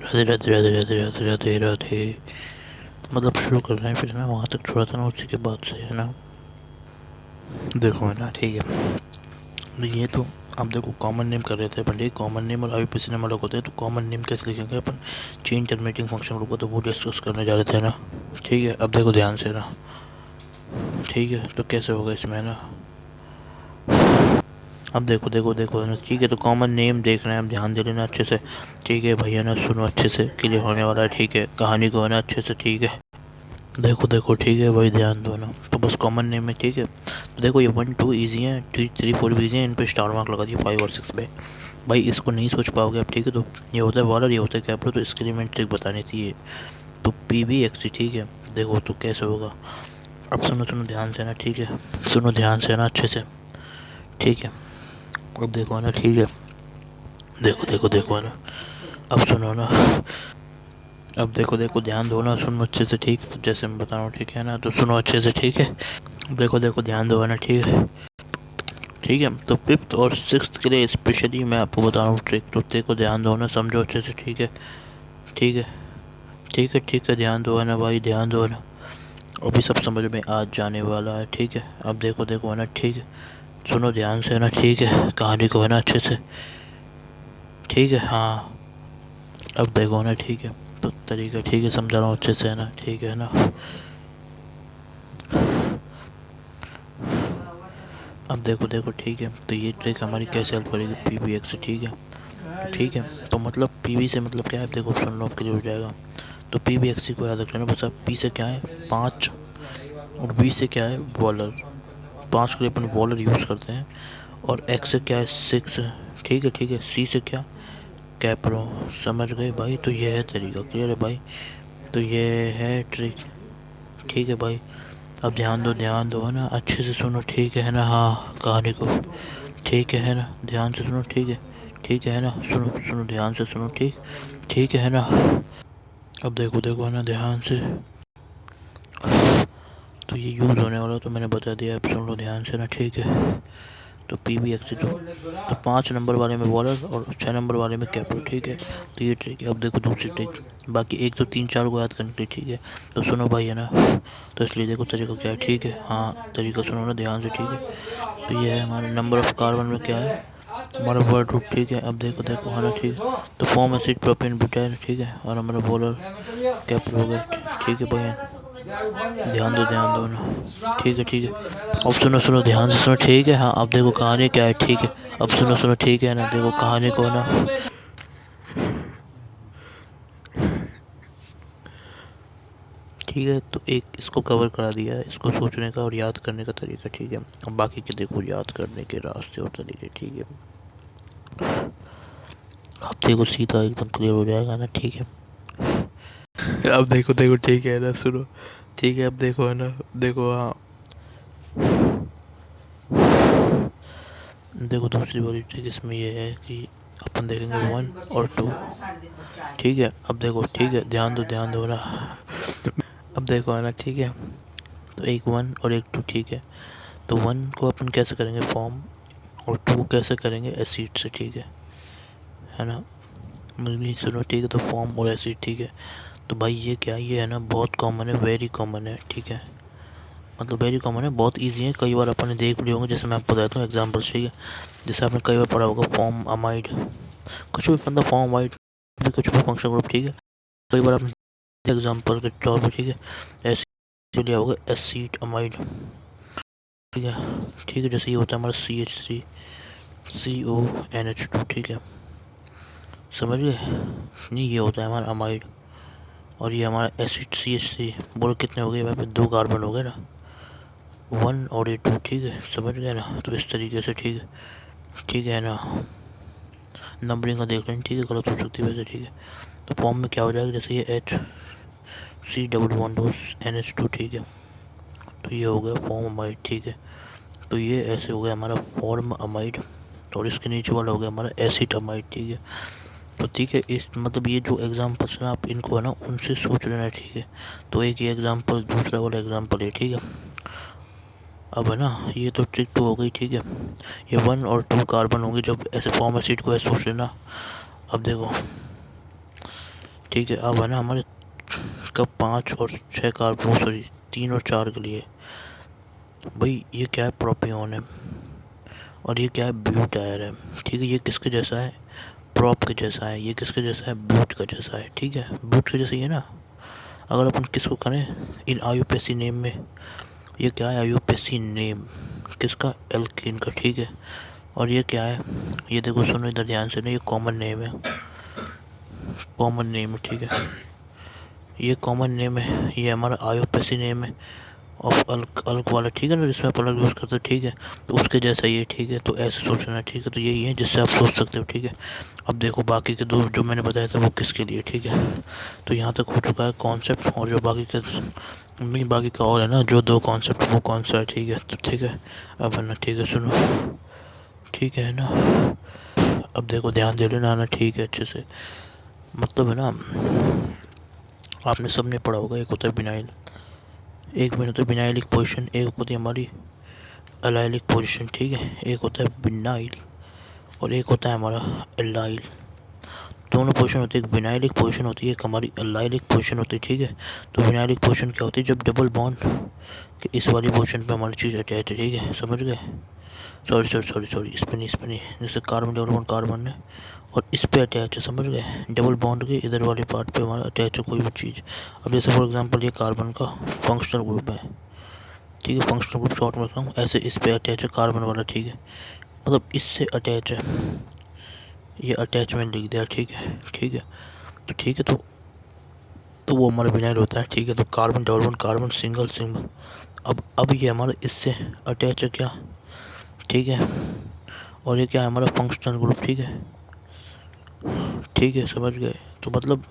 राधे राधे राधे राधे राधे राधे राधे। मतलब शुरू कर रहे हैं फिर ना, वहाँ तक छोड़ा था ना उसी के बाद से, है ना। देखो है ना, ठीक है। ये तो आप देखो कॉमन नेम कर रहे थे अपन, कॉमन नेम और आईपीसी नेम अलग होते हैं, तो कॉमन नेम कैसे लिखेंगे अपन। चेन टर्मिनेटिंग फंक्शन ग्रुप को तो वो डिस्कस करने जा रहे थे ना। ठीक है, अब देखो ध्यान से ना। ठीक है, तो कैसे होगा इसमें ना। अब देखो देखो देखो है ना, ठीक है। तो कॉमन नेम देख रहे हैं, अब ध्यान दे लेना अच्छे से। ठीक है भैया ना, सुनो अच्छे से, क्लियर होने वाला है। ठीक है, कहानी को है ना अच्छे से। ठीक है, देखो देखो ठीक है भाई, ध्यान दो ना। तो बस कॉमन नेम है, ठीक है। तो देखो ये 1 2 ईजी है, 3 3 4 भी ईजी है, इन पे स्टार मार्क लगा दिया 5 और 6 पे। भाई इसको नहीं सोच पाओगे आप, ठीक है। तो ये होता है वॉलर, ये होता है कैपरो, तो इसके लिए मैंने ट्रिक बतानी थी ये। तो पी बी एक्स सी, ठीक है। देखो तो कैसे होगा। अब सुनो सुनो ध्यान से ना, ठीक है। सुनो ध्यान से ना अच्छे से, ठीक है। अब देखो ना, ठीक है। देखो देखो देखो ना, अब सुनो ना। अब देखो देखो, ध्यान दो ना, सुनो अच्छे से, ठीक है। तो जैसे मैं बता रहा हूँ, ठीक है ना, तो सुनो अच्छे से, ठीक है। देखो देखो ध्यान दो ना, ठीक है। ठीक है, तो फिफ्थ और सिक्स्थ के लिए स्पेशली मैं आपको बता रहा हूँ ट्रिक, तो देखो ध्यान दो ना, समझो अच्छे से, ठीक है। ठीक है ठीक है ठीक है, ध्यान दो है ना भाई, ध्यान दो है ना। अभी सब समझ में आज जाने वाला है, ठीक है। अब देखो देखो है ना, ठीक है। सुनो ध्यान से है ना, ठीक है, कहानी को है ना अच्छे से। ठीक है, हाँ। अब देखो ना, ठीक है। तो तरीका ठीक है, समझा रहा हूँ अच्छे से, है ना, ठीक है ना। अब देखो देखो, ठीक है। तो ये ट्रिक हमारी कैसे हेल्प करेगी पी बी एक्स से, ठीक है। ठीक है, तो मतलब पी बी से मतलब क्या है, देखो सुन लो, क्लियर हो जाएगा। तो पी बी एक्स सी को याद रख लेना बस। अब पी से क्या है 5, और बी से क्या है बॉलर। 5 के लिए अपन बॉलर यूज़ करते हैं। और एक्स से क्या है 6। ठीक है ठीक है, सी से क्या कैप्रो। समझ गए भाई, तो ये है तरीका, क्लियर है भाई। तो ये है ट्रिक, ठीक है भाई। अब ध्यान दो है ना, अच्छे से सुनो, ठीक है ना, हाँ कहानी को। ठीक है ना, ध्यान से सुनो, ठीक है। ठीक है ना, सुनो सुनो ध्यान से सुनो, ठीक। ठीक है ना। अब देखो देखो है ना, ध्यान से। तो ये यूज़ होने वाला तो मैंने बता दिया, अब सुन लो ध्यान से ना, ठीक है। तो पी बी एक्स तो 5 नंबर वाले में बॉलर और 6 नंबर वाले में कैप्रो, ठीक है। तो ये ट्रिक है। अब देखो दूसरी ट्रिक, बाकी 1 2 3 4 को याद करने के लिए, ठीक है। तो सुनो भाई है ना, तो इसलिए देखो तरीका क्या है, ठीक है। हाँ तरीका सुनो ना ध्यान से, ठीक है। तो ये है हमारे नंबर ऑफ कार्बन में क्या है हमारा वर्ड रूट, ठीक है। अब देखो देखो है ना, ठीक है। तो फॉर्म एसिड प्रोपेन ब्यूटाइल, ठीक है। और हमारा बॉलर कैप्रो हो गया, ठीक है भाई। ध्यान दो ना, ठीक है ठीक है। अब सुनो सुनो ध्यान से सुनो, ठीक है। हाँ अब देखो कहानी क्या है, ठीक है। अब सुनो सुनो, ठीक है ना, देखो कहानी को ना। ठीक है, तो एक इसको कवर करा दिया है, इसको सोचने का और याद करने का तरीका, ठीक है। अब बाकी के देखो याद करने के रास्ते और तरीके, ठीक है। अब देखो सीधा एकदम क्लियर हो जाएगा ना, ठीक है। अब देखो देखो, ठीक है ना, सुनो। ठीक है, अब देखो है ना, देखो हाँ। देखो दूसरी वाली ट्रिक इसमें ये है कि अपन देखेंगे 1 और 2, ठीक है। अब देखो, ठीक है, ध्यान दो ना। अब देखो है ना, ठीक है। तो एक 1 और एक 2, ठीक है। तो 1 को अपन कैसे करेंगे फॉर्म, और 2 कैसे करेंगे एसिड से, ठीक है ना। मतलब सुनो, ठीक है। तो फॉर्म और एसिड, ठीक है। तो भाई ये क्या, ये है ना बहुत कॉमन है, वेरी कॉमन है, ठीक है। मतलब वेरी कॉमन है, बहुत इजी है, कई बार अपन ने देख लिए होंगे। जैसे मैं आपको बताता हूँ एग्जांपल्स, ठीक है। जैसे आपने कई बार पढ़ा होगा फॉर्म अमाइड, कुछ भी मतलब फॉर्म अमाइड भी, कुछ भी फंक्शन ग्रुप, ठीक है। कई बार आपने एग्जांपल के तौर पर, ठीक है, ऐसे लिया होगा एसिड अमाइड, ठीक है। ठीक है, जैसे ये होता है हमारा CH3 CONH2, ठीक है। समझ गए नहीं, ये होता है हमारा अमाइड। और ये हमारा एसिड CH3, बोलो कितने हो गए भाई पे, 2 कार्बन हो गए ना, 1 और ये 2, ठीक है। समझ गए ना, तो इस तरीके से, ठीक है। ठीक है ना, नंबरिंग का देख लें, ठीक है, गलत हो सकती है वैसे, ठीक है। तो फॉर्म में क्या हो जाएगा, जैसे ये HC डबल बॉन्ड NH2, ठीक है। तो ये हो गया फॉर्म अमाइड, ठीक है। तो ये ऐसे हो गया हमारा फॉर्म अमाइड, और इसके नीचे वाला हो गया हमारा एसिड अमाइड, ठीक है। तो ठीक है, इस मतलब ये जो एग्जांपल्स हैं आप इनको है ना उनसे सोच लेना, ठीक है। तो एक ये एग्जांपल, दूसरा वाला एग्जांपल है, ठीक है। अब है ना, ये तो ट्रिक 2 हो गई, ठीक है। ये 1 और 2 कार्बन होंगे जब ऐसे फॉर्म एसिड को ऐसे सोच लेना। अब देखो, ठीक है। अब है ना हमारे कब 5 और 6 कार्बन, सॉरी 3 और 4 के लिए भाई ये क्या है, प्रोपियोन है और ये क्या है, ब्यूटायर है। ठीक है, ये किसके जैसा है, प्रॉप के जैसा है। ये किसके जैसा है, ब्यूट का जैसा है। ठीक है, ब्यूट के जैसा ही है ना। अगर अपन किसको करें इन आयुपेसी नेम में, ये क्या है, आयुपेसी नेम किसका, एल्कीन का। ठीक है, और ये क्या है, ये देखो सुनो इधर ध्यान से ना, ये कॉमन नेम है, कॉमन नेम है। ठीक है, ये कॉमन नेम है, ये हमारा आयुपेसी नेम है ऑफ अल्क, अल्क वाला। ठीक है ना, जिसमें आप अलग यूज़ करते हो। ठीक है, तो उसके जैसा ये। ठीक है, तो ऐसे सोचना है। ठीक है, तो यही है जिससे आप सोच सकते हो। ठीक है, अब देखो बाकी के दो जो मैंने बताया था वो किसके लिए। ठीक है, तो यहाँ तक हो चुका है कॉन्सेप्ट, और जो बाकी के नहीं, बाकी का और है ना जो दो कॉन्सेप्ट, वो कौन सा है। ठीक है, तो ठीक है अब है ना, ठीक है सुनो, ठीक है ना, अब देखो ध्यान दे लेना ना। ठीक है, अच्छे से, मतलब है ना, आपने सबने पढ़ा होगा, एक होता है बिनाइल, एक में होता है बिनाइलिक पोजिशन, एक होती है हमारी अलाइलिक पोजिशन। ठीक है, एक होता है बिनाइल और एक होता है हमारा एलाइल। दोनों पोजिशन होती है, एक बिनाइलिक पोजिशन होती है, एक हमारी अलाइलिक पोजिशन होती है। ठीक है, तो बिनाइलिक पोजिशन क्या होती है, जब डबल बॉन्ड कि इस वाली पोजिशन पे हमारी चीज़ अटैच है। ठीक है, समझ गए, सॉरी सॉरी सॉरी सॉरी, इस पे नहीं, इस पे नहीं, जैसे कार्बन डबल बॉन्ड कार्बन है और इस पे अटैच है, समझ गए, डबल बॉन्ड के इधर वाले पार्ट पे हमारा अटैच है कोई भी चीज़। अब जैसे फॉर एग्जांपल ये कार्बन का फंक्शनल ग्रुप है। ठीक है, फंक्शनल ग्रुप शॉर्ट में रखा हूँ, ऐसे इस पे अटैच है कार्बन वाला। ठीक है, मतलब इससे अटैच है, ये अटैचमेंट लिख दिया। ठीक है, ठीक है, तो ठीक है, तो वो हमारा विनाइल होता है। ठीक है, तो carbon double bond carbon single single. अब ये हमारा इससे अटैच है क्या, ठीक है, और ये क्या है हमारा फंक्शनल ग्रुप। ठीक है, ठीक है, समझ गए, तो मतलब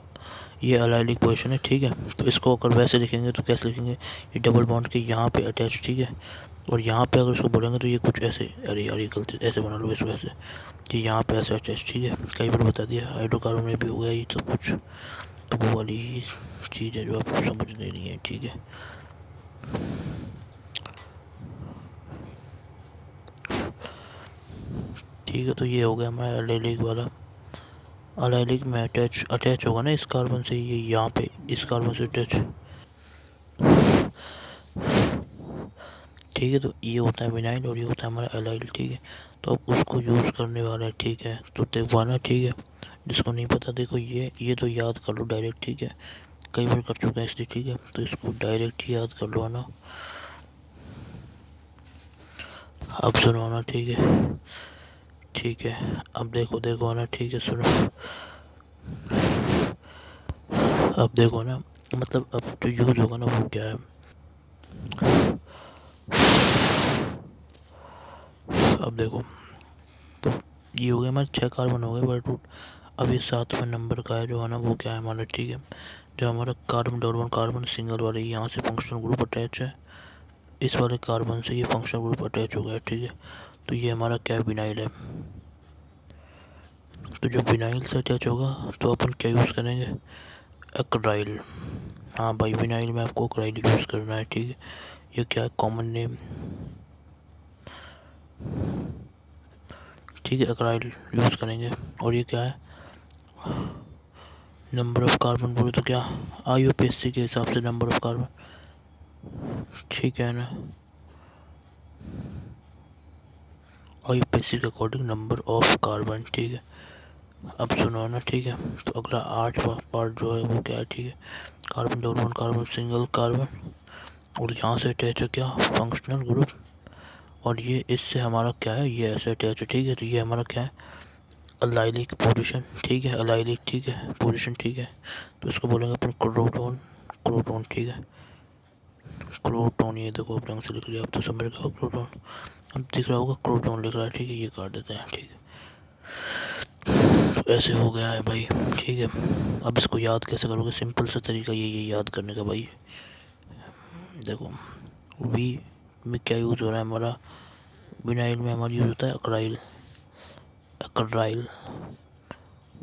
ये अलाइलिक पोजीशन है। ठीक है, तो इसको अगर वैसे लिखेंगे तो कैसे लिखेंगे, ये डबल बॉन्ड के यहाँ पे अटैच। ठीक है, और यहाँ पे अगर इसको बोलेंगे तो ये कुछ ऐसे, अरे यार ये गलती, ऐसे बना लो, इस वैसे कि यहाँ पे ऐसे अटैच। ठीक है, कई बार बता दिया, हाइड्रोकार्बन में भी हो गया ये सब कुछ, तो वो वाली ही चीज़ है जो आपको समझ नहीं रही है। ठीक है, ठीक है, तो ये हो गया हमारा अलाइलिक वाला। अलाइलिक में अटैच होगा ना इस कार्बन से, ये यहाँ पे इस कार्बन से अटैच। ठीक है, तो ये होता है विनाइल और ये होता है हमारा एलाइल। ठीक है, तो अब उसको यूज़ करने वाला है। ठीक है, तो देखवाना। ठीक है, जिसको नहीं पता देखो, ये तो याद कर लो डायरेक्ट। ठीक है, कई बार कर चुका है इसलिए। ठीक है, तो इसको डायरेक्ट ही याद कर लो आना। अब सुनो आना। ठीक है, ठीक है, अब देखो देखो आना। ठीक है, सुनो, अब देखो ना, मतलब अब जो यूज़ होगा ना वो क्या है, अब देखो, तो ये हो गया हमारे 6 कार्बन हो गए बट रूट। अब ये 7वें नंबर का है जो है ना, वो क्या है हमारा, ठीक है, जो हमारा carbon double bond carbon single वाले, यहाँ से फंक्शनल ग्रुप अटैच है, इस वाले कार्बन से ये फंक्शनल ग्रुप अटैच हो गया। ठीक है, तो ये हमारा क्या विनाइल है। तो जब विनाइल से अटैच होगा तो अपन क्या यूज़ करेंगे, एक्राइल। हाँ भाई, विनाइल में आपको एक्राइल यूज़ करना है। ठीक है, ये क्या है, कॉमन नेम। ठीक है, एक्राइल यूज़ करेंगे, और ये क्या है, नंबर ऑफ़ कार्बन बोले तो क्या, आईयूपीएसी के हिसाब से नंबर ऑफ़ कार्बन। ठीक है ना, आईयूपीएसी के अकॉर्डिंग नंबर ऑफ़ कार्बन। ठीक है, अब सुनो ना। ठीक है, तो अगला 8वां पार्ट जो है वो क्या है, ठीक है, carbon double bond carbon single carbon, और यहाँ से अटैच है क्या, फंक्शनल ग्रुप, और ये इससे हमारा क्या है, ये ऐसे अटैच है। ठीक है, तो ये हमारा क्या है, अलाइलिक पोजीशन। ठीक है, अलाइलिक, ठीक है, पोजीशन। ठीक है, तो इसको बोलेंगे अपन क्रोटोन, क्रोटोन। ठीक है, क्रोटोन, ये देखो ढंग से लिख लिया, अब तो समझ गए हो क्रोटोन, अब दिख रहा होगा क्रोटोन लिख रहा है। ठीक है, ये काट देते हैं। ठीक है, तो ऐसे हो गया है भाई। ठीक है, अब इसको याद कैसे करोगे, सिंपल सा तरीका ये याद करने का भाई। देखो, वी में क्या यूज़ हो रहा है हमारा, विनाइल में हमारा यूज़ होता है अक्राइल, अक्राइल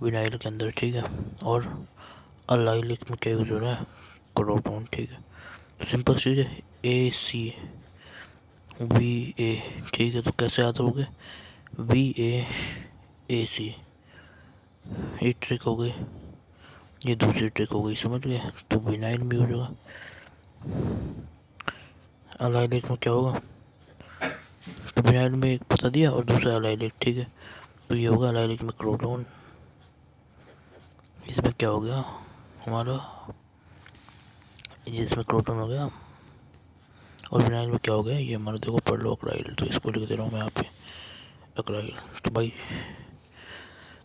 विनाइल के अंदर। ठीक है, और अलाइलिक में क्या यूज़ हो रहा है, क्रोटोन। ठीक है, तो सिंपल चीज़ है, ACVA। ठीक है, तो कैसे याद होगे, VAAC, ये ट्रिक हो गई। ये दूसरी ट्रिक हो गई, समझ गए। तो विनाइल भी हो जाएगा। अलाइलेट में क्या होगा, तो विनाइल में एक बता दिया और दूसरा अलाइलेट, ठीक है। तो ये होगा अलाइलेट में क्रोटोन, इसमें क्या हो गया हमारा, ये इसमें क्रोटोन हो गया, और विनाइल में क्या हो गया, ये हमारा देखो परलो अक्राइल। तो इसको लिख दे रहा हूँ मैं यहाँ पे अक्राइल। तो भाई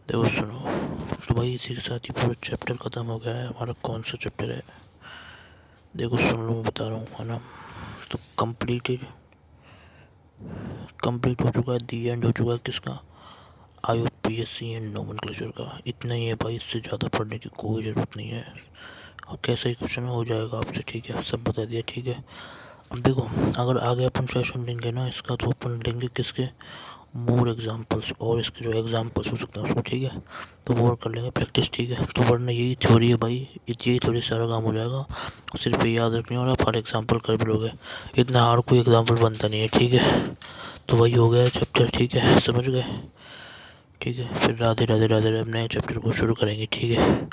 देखो सुनो, तो भाई इसी के साथ ही पूरा चैप्टर ख़त्म हो गया है हमारा। कौन सा चैप्टर है देखो सुन लो, मैं बता रहा हूँ, है ना। तो कंप्लीट हो चुका है, दी एंड हो चुका है किसका, IUPAC एंड नोमेनक्लेचर का। इतना ही है भाई, इससे ज़्यादा पढ़ने की कोई ज़रूरत नहीं है। और कैसा ही क्वेश्चन हो जाएगा आपसे, ठीक है, सब बता दिया, ठीक है। अब देखो, अगर आगे अपन सेशन लेंगे ना इसका, तो अपन लेंगे किसके, मोर एग्जाम्पल्स, और इसके जो एग्जाम्पल्स हो सकते हैं उसको, ठीक है। तो वो कर लेंगे प्रैक्टिस, ठीक है। तो वरना यही थ्योरी है भाई, यही थोड़ी सारा काम हो जाएगा। सिर्फ ये याद रखने वाला, आप हर एग्जाम्पल कर भी लोगे, इतना हार्ड कोई एग्जाम्पल बनता नहीं है, ठीक है। तो वही हो गया चैप्टर, ठीक है, समझ गए, ठीक है। फिर राधे राधे राधे राधे, नए चैप्टर को शुरू करेंगे, ठीक है।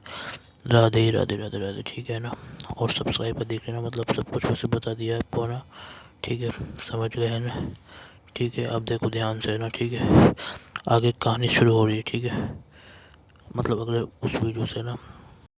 राधे राधे राधे राधे, ठीक है ना। और सब्सक्राइब कर देख लेना, मतलब सब कुछ वैसे बता दिया आपको ना, ठीक है, समझ गए है ना, ठीक है। अब देखो ध्यान से ना, ठीक है, आगे कहानी शुरू हो रही है, ठीक है, मतलब अगले उस वीडियो से ना।